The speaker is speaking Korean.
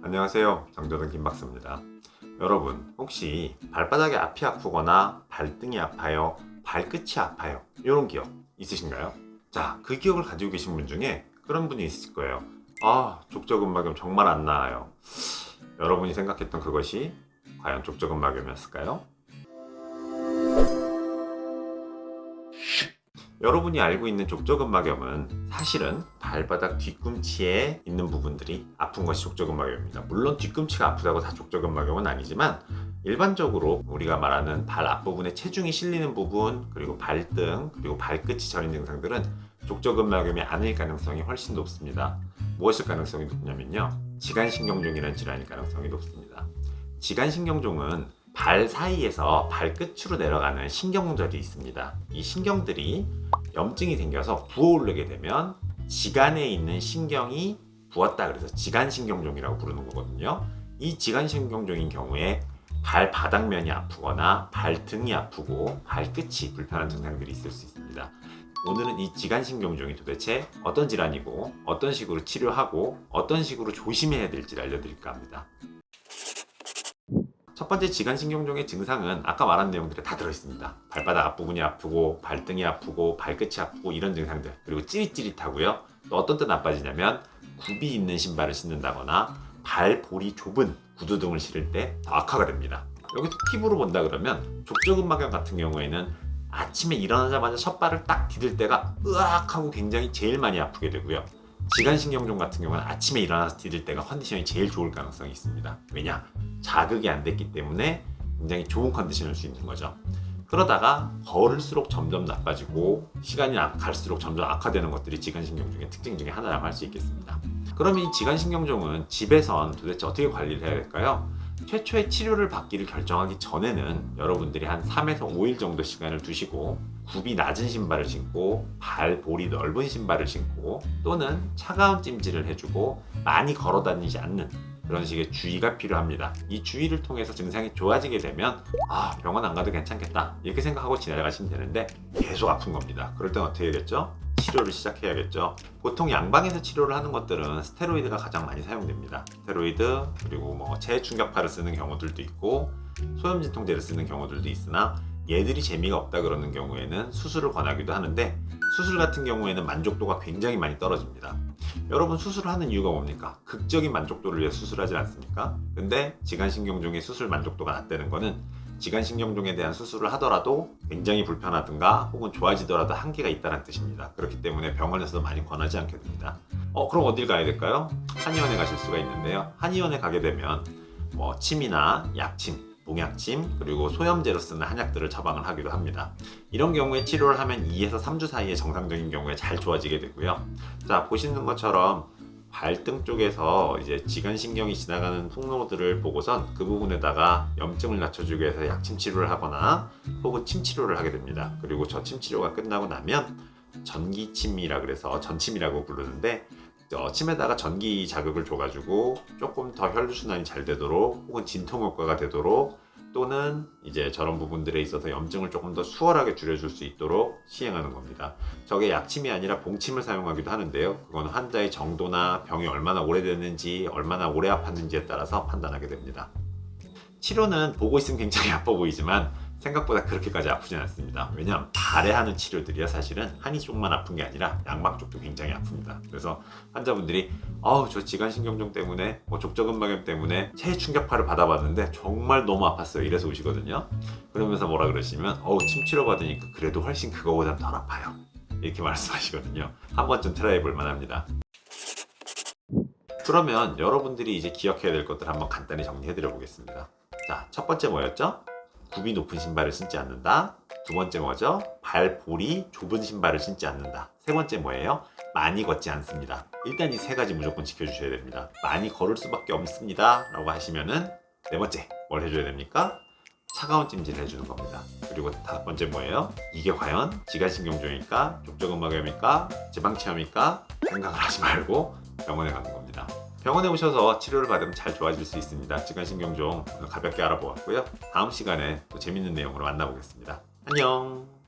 안녕하세요. 정조등 김박사입니다. 여러분, 혹시 발바닥이 앞이 아프거나 발등이 아파요, 발끝이 아파요, 이런 기억 있으신가요? 자, 그 기억을 가지고 계신 분 중에 그런 분이 있을 거예요. 족저근막염 정말 안 나아요. 여러분이 생각했던 그것이 과연 족저근막염이었을까요? 여러분이 알고 있는 족저근막염은 사실은 발바닥 뒤꿈치에 있는 부분들이 아픈 것이 족저근막염입니다. 물론 뒤꿈치가 아프다고 다 족저근막염은 아니지만 일반적으로 우리가 말하는 발 앞부분에 체중이 실리는 부분, 그리고 발등, 그리고 발끝이 저린 증상들은 족저근막염이 아닐 가능성이 훨씬 높습니다. 무엇일 가능성이 높냐면요, 지간신경종이라는 질환일 가능성이 높습니다. 지간신경종은 발 사이에서 발끝으로 내려가는 신경절이 있습니다. 이 신경들이 염증이 생겨서 부어오르게 되면 지간에 있는 신경이 부었다 그래서 지간신경종이라고 부르는 거거든요. 이 지간신경종인 경우에 발바닥면이 아프거나 발등이 아프고 발끝이 불편한 증상들이 있을 수 있습니다. 오늘은 이 지간신경종이 도대체 어떤 질환이고 어떤 식으로 치료하고 어떤 식으로 조심해야 될지를 알려드릴까 합니다. 첫 번째 지간신경종의 증상은 아까 말한 내용들이 다 들어있습니다. 발바닥 앞부분이 아프고 발등이 아프고 발끝이 아프고 이런 증상들, 그리고 찌릿찌릿하고요. 또 어떤 때 나빠지냐면 굽이 있는 신발을 신는다거나 발볼이 좁은 구두 등을 신을 때 더 악화가 됩니다. 여기서 팁으로 본다 그러면 족저근막염 같은 경우에는 아침에 일어나자마자 첫발을 딱 디딜 때가 으악 하고 굉장히 제일 많이 아프게 되고요. 지간신경종 같은 경우는 아침에 일어나서 디딜 때가 컨디션이 제일 좋을 가능성이 있습니다. 왜냐? 자극이 안 됐기 때문에 굉장히 좋은 컨디션일 수 있는 거죠. 그러다가 걸을수록 점점 나빠지고 시간이 갈수록 점점 악화되는 것들이 지간신경종의 특징 중에 하나라고 할 수 있겠습니다. 그러면 이 지간신경종은 집에선 도대체 어떻게 관리를 해야 될까요? 최초의 치료를 받기를 결정하기 전에는 여러분들이 한 3에서 5일 정도 시간을 두시고 굽이 낮은 신발을 신고 발볼이 넓은 신발을 신고 또는 차가운 찜질을 해주고 많이 걸어 다니지 않는 그런 식의 주의가 필요합니다. 이 주의를 통해서 증상이 좋아지게 되면 병원 안 가도 괜찮겠다 이렇게 생각하고 지나가시면 되는데 계속 아픈 겁니다. 그럴 땐 어떻게 해야겠죠? 치료를 시작해야겠죠. 보통 양방에서 치료를 하는 것들은 스테로이드가 가장 많이 사용됩니다. 스테로이드, 그리고 체충격파를 쓰는 경우들도 있고 소염진통제를 쓰는 경우들도 있으나 얘들이 재미가 없다 그러는 경우에는 수술을 권하기도 하는데 수술 같은 경우에는 만족도가 굉장히 많이 떨어집니다. 여러분, 수술을 하는 이유가 뭡니까? 극적인 만족도를 위해 수술하지 않습니까? 근데 지간신경종의 수술 만족도가 낮다는 거는 지간신경종에 대한 수술을 하더라도 굉장히 불편하든가 혹은 좋아지더라도 한계가 있다는 뜻입니다. 그렇기 때문에 병원에서도 많이 권하지 않게 됩니다. 그럼 어딜 가야 될까요? 한의원에 가실 수가 있는데요. 한의원에 가게 되면 침이나 약침, 농약침, 그리고 소염제로 쓰는 한약들을 처방을 하기도 합니다. 이런 경우에 치료를 하면 2에서 3주 사이에 정상적인 경우에 잘 좋아지게 되고요. 자, 보시는 것처럼 발등 쪽에서 이제 지간신경이 지나가는 통로들을 보고선 그 부분에다가 염증을 낮춰주기 위해서 약침 치료를 하거나 혹은 침 치료를 하게 됩니다. 그리고 저 침 치료가 끝나고 나면 전기침이라 그래서 전침이라고 부르는데 침에다가 전기 자극을 줘가지고 조금 더 혈류순환이 잘 되도록 혹은 진통 효과가 되도록 또는 이제 저런 부분들에 있어서 염증을 조금 더 수월하게 줄여줄 수 있도록 시행하는 겁니다. 저게 약침이 아니라 봉침을 사용하기도 하는데요. 그건 환자의 정도나 병이 얼마나 오래됐는지 얼마나 오래 아팠는지에 따라서 판단하게 됩니다. 치료는 보고 있으면 굉장히 아파 보이지만 생각보다 그렇게까지 아프진 않습니다. 왜냐하면 발에 하는 치료들이야 사실은 한의 쪽만 아픈 게 아니라 양막 쪽도 굉장히 아픕니다. 그래서 환자분들이 저 지간신경종 때문에 족저근막염 때문에 체충격파를 받아봤는데 정말 너무 아팠어요 이래서 오시거든요. 그러면서 뭐라 그러시면 침 치료 받으니까 그래도 훨씬 그거보단 덜 아파요 이렇게 말씀하시거든요. 한 번쯤 트라이 볼만 합니다. 그러면 여러분들이 이제 기억해야 될 것들 한번 간단히 정리해 드려 보겠습니다. 자, 첫 번째 뭐였죠? 굽이 높은 신발을 신지 않는다. 두 번째 뭐죠? 발볼이 좁은 신발을 신지 않는다. 세 번째 뭐예요? 많이 걷지 않습니다. 일단 이 세 가지 무조건 지켜주셔야 됩니다. 많이 걸을 수밖에 없습니다 라고 하시면은 네 번째 뭘 해줘야 됩니까? 차가운 찜질을 해주는 겁니다. 그리고 다섯 번째 뭐예요? 이게 과연 지간신경종일까? 족저근막염일까? 지방체염일까? 생각을 하지 말고 병원에 가는 겁니다. 병원에 오셔서 치료를 받으면 잘 좋아질 수 있습니다. 지간신경종 오늘 가볍게 알아보았고요. 다음 시간에 또 재밌는 내용으로 만나보겠습니다. 안녕.